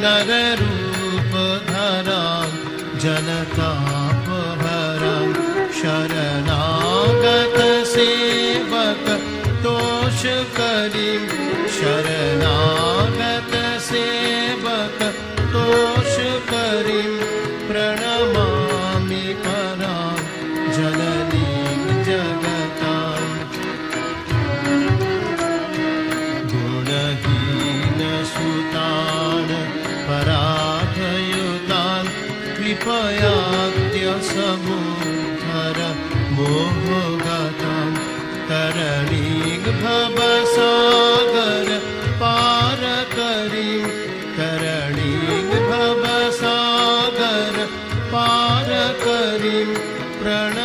नररूपधरां जनतापहरां शरणागत सेवक तोषकरीं शरणागत सेवक तोषकरीं प्रणमामि परां जननीं जगतां गुणहीनसुतान् पराधयुतान् कृपयाद्य समुद्धर मोहगतां तरणीं भवसागर पारकरीं तरणीं भवसागर पारकरीं प्रण